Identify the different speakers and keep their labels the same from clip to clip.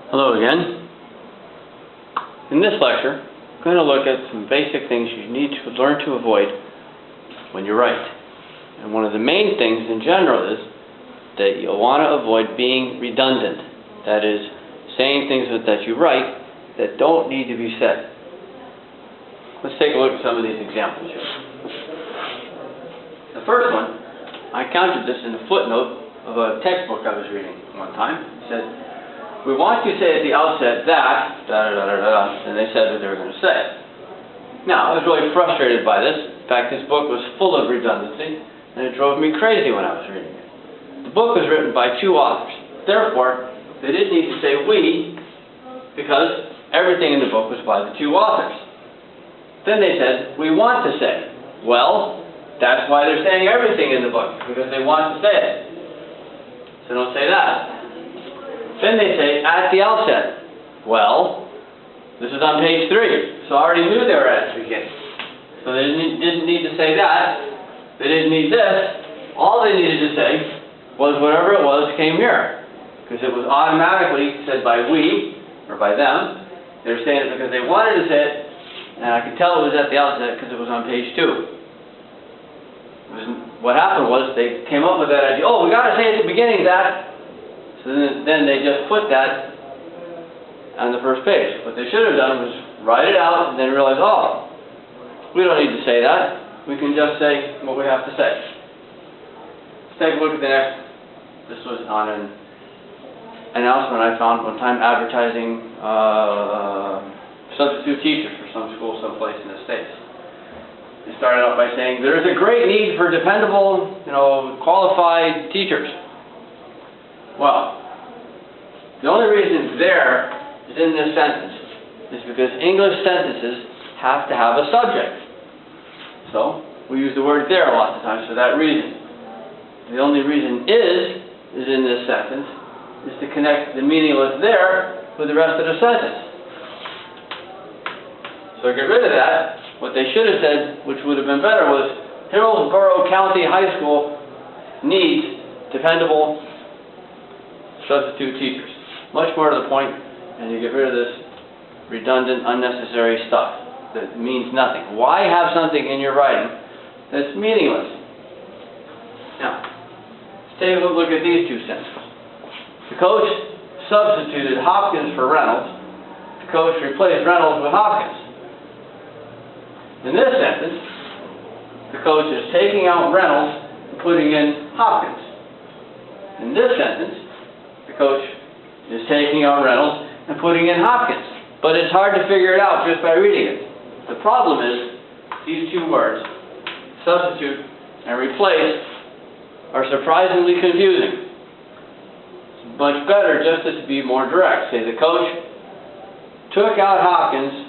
Speaker 1: Hello again. In this lecture, I'm going to look at some basic things you need to learn to avoid when you write. And one of the main things in general is that you'll want to avoid being redundant. That is, saying things that you write that don't need to be said. Let's take a look at some of these examples here. The first one, I counted this in a footnote of a textbook I was reading one time. It said, "We want you to say at the outset that, and they said what they were going to say." Now, I was really frustrated by this. In fact, this book was full of redundancy, and it drove me crazy when I was reading it. The book was written by two authors. Therefore, they didn't need to say "we," because everything in the book was by the two authors. Then they said, "We want to say." Well, that's why they're saying everything in the book, because they want to say it. So don't say that. Then they say, "at the outset." Well, this is on page 3, so I already knew they were at the beginning. So they didn't need to say that. They didn't need this. All they needed to say was whatever it was came here, because it was automatically said by we, or by them. They were saying it because they wanted to say it, and I could tell it was at the outset because it was on page 2. What happened was they came up with that idea, "Oh, we got to say at the beginning that." So then they just put that on the first page. What they should have done was write it out and then realize, oh, we don't need to say that. We can just say what we have to say. Let's take a look at the next. This was on an announcement I found one time advertising substitute teachers for some school someplace in the States. They started out by saying, "There is a great need for dependable, qualified teachers." Well, the only reason "there" is in this sentence is because English sentences have to have a subject. So, we use the word "there" lots of times for that reason. The only reason is in this sentence is to connect the meaningless "there" with the rest of the sentence. So get rid of that. What they should have said, which would have been better, was Hillsborough County High School needs dependable substitute teachers. Much more to the point, and you get rid of this redundant, unnecessary stuff that means nothing. Why have something in your writing that's meaningless? Now, let's take a look at these two sentences. The coach substituted Hopkins for Reynolds. The coach replaced Reynolds with Hopkins. In this sentence, the coach is taking out Reynolds and putting in Hopkins. In this sentence, the coach is taking out Reynolds and putting in Hopkins. But it's hard to figure it out just by reading it. The problem is, these two words, substitute and replace, are surprisingly confusing. It's much better just to be more direct. Say the coach took out Hopkins.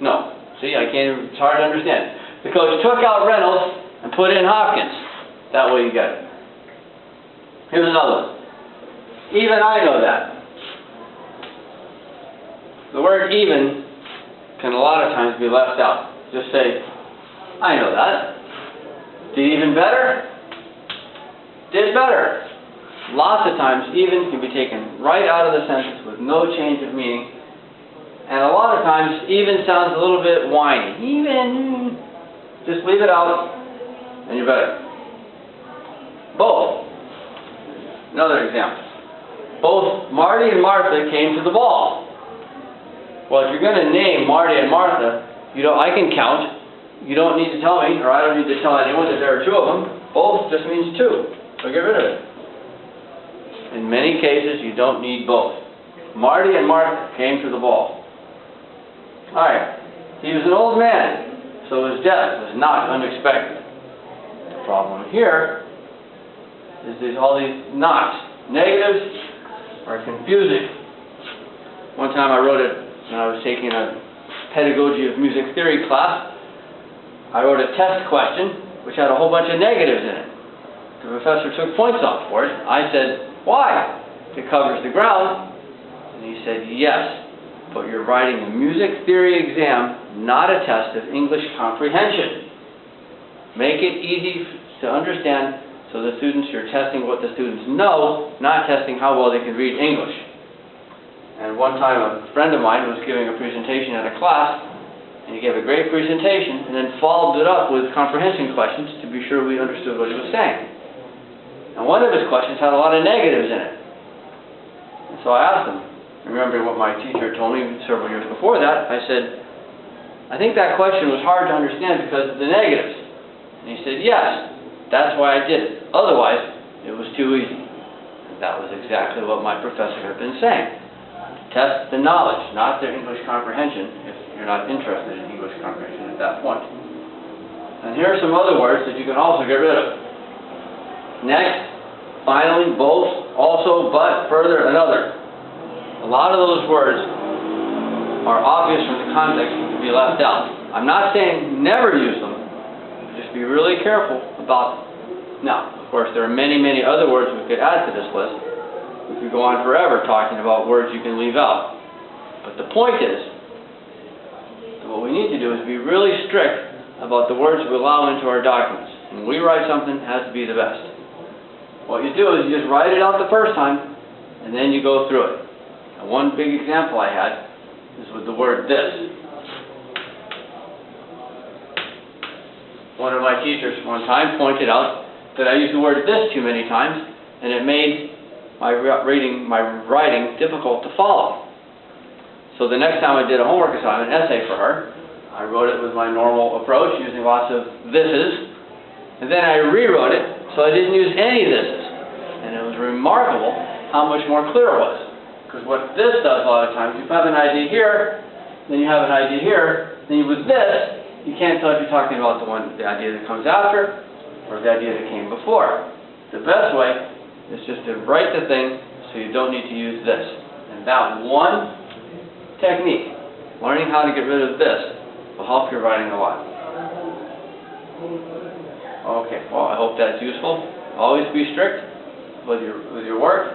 Speaker 1: No. See, it's hard to understand. The coach took out Reynolds and put in Hopkins. That way you get it. Here's another one. Even I know that. The word "even" can a lot of times be left out. Just say, "I know that." Did even better? Did better. Lots of times, "even" can be taken right out of the sentence with no change of meaning. And a lot of times, "even" sounds a little bit whiny. Even. Just leave it out, and you're better. Both. Another example. Both Marty and Martha came to the ball. Well, if you're going to name Marty and Martha, I can count. You don't need to tell me, or I don't need to tell anyone that there are two of them. Both just means two. So get rid of it. In many cases, you don't need both. Marty and Martha came to the ball. Alright, he was an old man, so his death was not unexpected. The problem here is there's all these nots. Negatives are confusing. One time I wrote it when I was taking a pedagogy of music theory class. I wrote a test question which had a whole bunch of negatives in it. The professor took points off for it. I said, "Why? It covers the ground." And he said, "Yes. But you're writing a music theory exam, not a test of English comprehension. Make it easy to understand so the students, you're testing what the students know, not testing how well they can read English." And one time a friend of mine was giving a presentation at a class, and he gave a great presentation, and then followed it up with comprehension questions to be sure we understood what he was saying. And one of his questions had a lot of negatives in it. And so I asked him, remembering what my teacher told me several years before that, I said, I think that question was hard to understand because of the negatives. And he said, yes, that's why I did it. Otherwise, it was too easy. And that was exactly what my professor had been saying. Test the knowledge, not their English comprehension, if you're not interested in English comprehension at that point. And here are some other words that you can also get rid of. Next, finally, both, also, but, further, and other. A lot of those words are obvious from the context and can be left out. I'm not saying never use them, but just be really careful about them. Now, of course, there are many, many other words we could add to this list. We could go on forever talking about words you can leave out. But the point is, that what we need to do is be really strict about the words we allow into our documents. When we write something, it has to be the best. What you do is you just write it out the first time, and then you go through it. And one big example I had is with the word this. One of my teachers one time pointed out that I used the word this too many times, and it made my writing difficult to follow. So the next time I did a homework assignment, an essay for her, I wrote it with my normal approach, using lots of thises, and then I rewrote it so I didn't use any thises. And it was remarkable how much more clear it was. Because what this does a lot of times, you have an idea here, then you have an idea here, then with this, you can't tell if you're talking about the idea that comes after, or the idea that came before. The best way is just to write the thing so you don't need to use this. And that one technique, learning how to get rid of this, will help your writing a lot. Okay, well, I hope that's useful. Always be strict with your work.